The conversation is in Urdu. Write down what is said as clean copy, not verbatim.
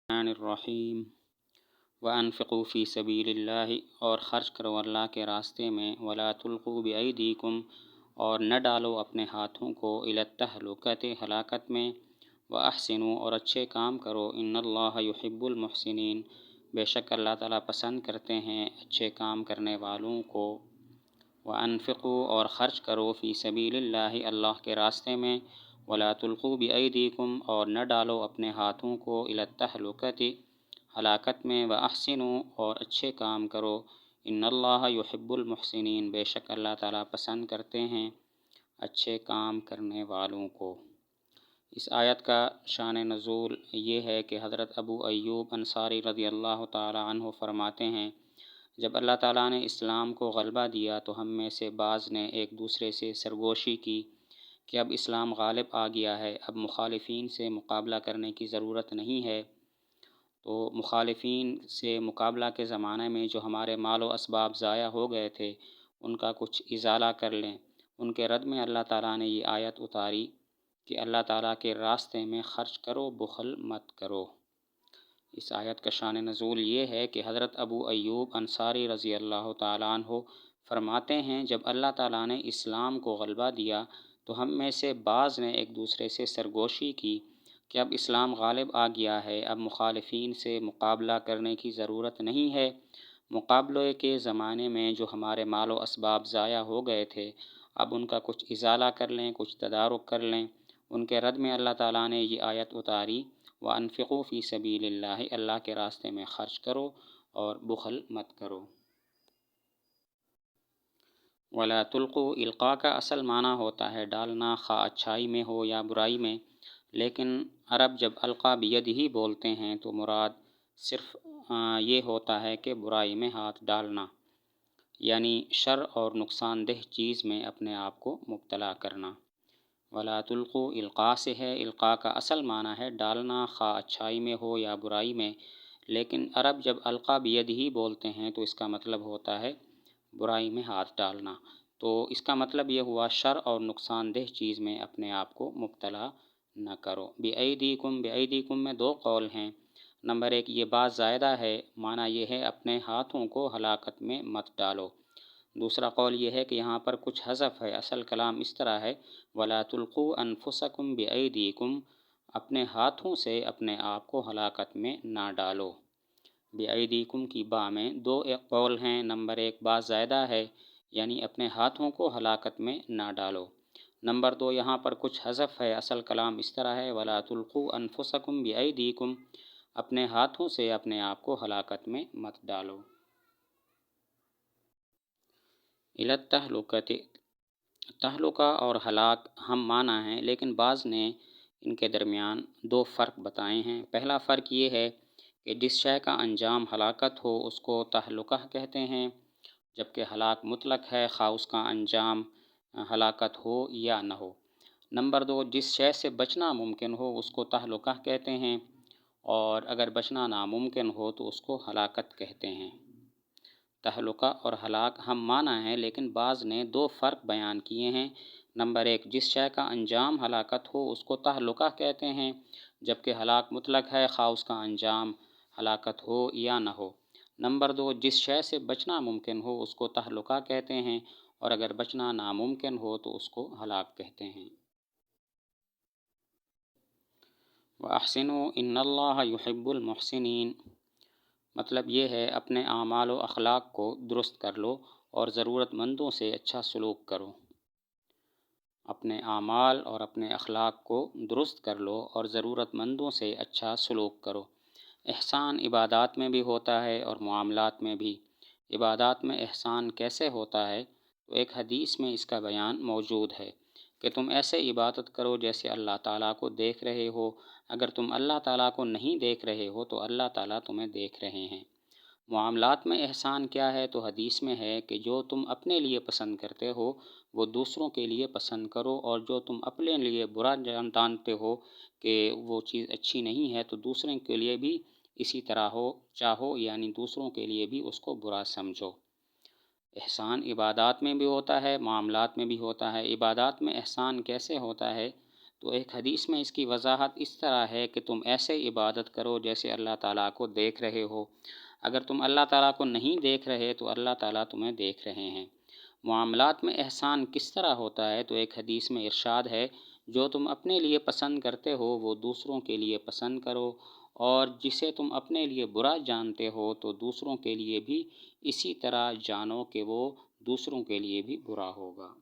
الرحمن الرحیم وانفقوا فی سبیل اللہ، اور خرچ کرو اللہ کے راستے میں، ولا تلقوا بایدیکم، اور نہ ڈالو اپنے ہاتھوں کو، الی التہلکۃ، ہلاکت میں، واحسنوا، اور اچھے کام کرو، ان اللہ یحب المحسنین، بے شک اللہ تعالیٰ پسند کرتے ہیں اچھے کام کرنے والوں کو۔ وانفقوا، اور خرچ کرو، فی سبیل اللہ، اللہ کے راستے میں، ولا تلقوا بایدیکم، اور نہ ڈالو اپنے ہاتھوں کو، الی التہلکۃ، ہلاکت میں، واحسنوا، اور اچھے کام کرو، ان اللہ یحب المحسنین، بے شک اللہ تعالیٰ پسند کرتے ہیں اچھے کام کرنے والوں کو۔ اس آیت کا شان نزول یہ ہے کہ حضرت ابو ایوب انصاری رضی اللہ تعالی عنہ فرماتے ہیں، جب اللہ تعالیٰ نے اسلام کو غلبہ دیا تو ہم میں سے بعض نے ایک دوسرے سے سرگوشی کی کہ اب اسلام غالب آ گیا ہے، اب مخالفین سے مقابلہ کرنے کی ضرورت نہیں ہے، تو مخالفین سے مقابلہ کے زمانے میں جو ہمارے مال و اسباب ضائع ہو گئے تھے ان کا کچھ ازالہ کر لیں۔ ان کے رد میں اللہ تعالیٰ نے یہ آیت اتاری کہ اللہ تعالیٰ کے راستے میں خرچ کرو، بخل مت کرو۔ اس آیت کا شان نزول یہ ہے کہ حضرت ابو ایوب انصاری رضی اللہ تعالیٰ عنہ فرماتے ہیں، جب اللہ تعالیٰ نے اسلام کو غلبہ دیا تو ہم میں سے بعض نے ایک دوسرے سے سرگوشی کی کہ اب اسلام غالب آ گیا ہے، اب مخالفین سے مقابلہ کرنے کی ضرورت نہیں ہے، مقابلے کے زمانے میں جو ہمارے مال و اسباب ضائع ہو گئے تھے اب ان کا کچھ ازالہ کر لیں، کچھ تدارک کر لیں۔ ان کے رد میں اللہ تعالیٰ نے یہ آیت اتاری، وَأَنفِقُوا فِي سَبِيلِ اللَّهِ، اللہ کے راستے میں خرچ کرو اور بخل مت کرو۔ وَلَا تُلْقُوا، القاء کا اصل معنی ہوتا ہے ڈالنا، خواہ اچھائی میں ہو یا برائی میں، لیکن عرب جب القا بیدہ بولتے ہیں تو مراد صرف یہ ہوتا ہے کہ برائی میں ہاتھ ڈالنا، یعنی شر اور نقصان دہ چیز میں اپنے آپ کو مبتلا کرنا۔ وَلَا تُلْقُوا القاء سے ہے، القاء کا اصل معنی ہے ڈالنا، خواہ اچھائی میں ہو یا برائی میں، لیکن عرب جب القا بیدہ بولتے ہیں تو اس کا مطلب ہوتا ہے برائی میں ہاتھ ڈالنا، تو اس کا مطلب یہ ہوا شر اور نقصان دہ چیز میں اپنے آپ کو مبتلا نہ کرو۔ بِأَيْدِيكُمْ، بِأَيْدِيكُمْ میں دو قول ہیں۔ نمبر ایک، یہ بات زائدہ ہے، معنی یہ ہے اپنے ہاتھوں کو ہلاکت میں مت ڈالو۔ دوسرا قول یہ ہے کہ یہاں پر کچھ حذف ہے، اصل کلام اس طرح ہے، وَلَا تُلْقُوا أَنفُسَكُمْ بِأَيْدِيكُمْ، اپنے ہاتھوں سے اپنے آپ کو ہلاکت میں نہ ڈالو۔ بِأَيْدِيكُمْ کی با میں دو ایک قول ہیں، نمبر ایک بات زائدہ ہے، یعنی اپنے ہاتھوں کو ہلاکت میں نہ ڈالو۔ نمبر دو، یہاں پر کچھ حذف ہے، اصل کلام اس طرح ہے، وَلَا تُلْقُوا أَنفُسَكُمْ بِأَيْدِيكُمْ، اپنے ہاتھوں سے اپنے آپ کو ہلاکت میں مت ڈالو۔ إِلَى التَّهْلُكَةِ، تہلکہ اور ہلاک ہم معنی ہیں، لیکن بعض نے ان کے درمیان دو فرق بتائے ہیں۔ پہلا فرق یہ ہے کہ جس شے کا انجام ہلاکت ہو اس کو تہلکہ کہتے ہیں، جبکہ ہلاک مطلق ہے، خواہ اس کا انجام ہلاکت ہو یا نہ ہو۔ نمبر دو، جس شے سے بچنا ممکن ہو اس کو تہلکہ کہتے ہیں، اور اگر بچنا ناممکن ہو تو اس کو ہلاکت کہتے ہیں۔ تہلکہ اور ہلاک ہم معنی ہیں، لیکن بعض نے دو فرق بیان کیے ہیں۔ نمبر ایک، جس شے کا انجام ہلاکت ہو اس کو تہلکہ کہتے ہیں، جبکہ ہلاک مطلق ہے، خواہ اس کا انجام ہلاکت ہو یا نہ ہو۔ نمبر دو، جس شے سے بچنا ممکن ہو اس کو تہلکہ کہتے ہیں، اور اگر بچنا ناممکن ہو تو اس کو ہلاک کہتے ہیں۔ وَأَحْسِنُوا إِنَّ اللَّهَ يُحِبُّ الْمُحْسِنِينَ، مطلب یہ ہے اپنے اعمال و اخلاق کو درست کر لو اور ضرورت مندوں سے اچھا سلوک کرو۔ اپنے اعمال اور اپنے اخلاق کو درست کر لو اور ضرورت مندوں سے اچھا سلوک کرو۔ احسان عبادات میں بھی ہوتا ہے اور معاملات میں بھی۔ عبادات میں احسان کیسے ہوتا ہے؟ تو ایک حدیث میں اس کا بیان موجود ہے کہ تم ایسے عبادت کرو جیسے اللہ تعالیٰ کو دیکھ رہے ہو، اگر تم اللہ تعالیٰ کو نہیں دیکھ رہے ہو تو اللہ تعالیٰ تمہیں دیکھ رہے ہیں۔ معاملات میں احسان کیا ہے؟ تو حدیث میں ہے کہ جو تم اپنے لیے پسند کرتے ہو وہ دوسروں کے لیے پسند کرو، اور جو تم اپنے لیے برا جانتے ہو کہ وہ چیز اچھی نہیں ہے تو دوسروں کے لیے بھی اسی طرح ہو چاہو، یعنی دوسروں کے لیے بھی اس کو برا سمجھو۔ احسان عبادات میں بھی ہوتا ہے، معاملات میں بھی ہوتا ہے۔ عبادات میں احسان کیسے ہوتا ہے؟ تو ایک حدیث میں اس کی وضاحت اس طرح ہے کہ تم ایسے عبادت کرو جیسے اللہ تعالیٰ کو دیکھ رہے ہو۔ اگر تم اللہ تعالیٰ کو نہیں دیکھ رہے تو اللہ تعالیٰ تمہیں دیکھ رہے ہیں۔ معاملات میں احسان کس طرح ہوتا ہے؟ تو ایک حدیث میں ارشاد ہے، جو تم اپنے لیے پسند کرتے ہو وہ دوسروں کے لیے پسند کرو، اور جسے تم اپنے لیے برا جانتے ہو تو دوسروں کے لیے بھی اسی طرح جانو کہ وہ دوسروں کے لیے بھی برا ہوگا۔